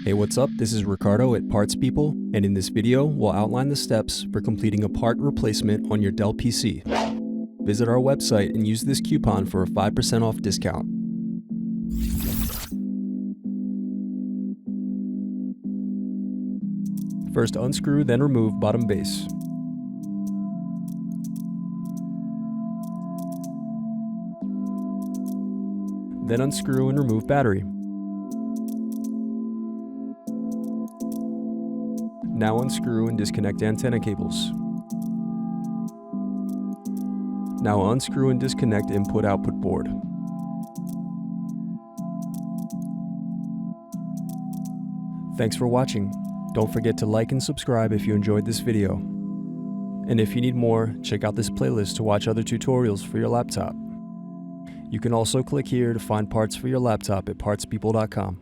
Hey, what's up? This is Ricardo at Parts People, and in this video, we'll outline the steps for completing a part replacement on your Dell PC. Visit our website and use this coupon for a 5% off discount. First, unscrew, then remove bottom base. Then unscrew and remove battery. Now unscrew and disconnect antenna cables. Now unscrew and disconnect input-output board. Thanks for watching. Don't forget to like and subscribe if you enjoyed this video. And if you need more, check out this playlist to watch other tutorials for your laptop. You can also click here to find parts for your laptop at partspeople.com.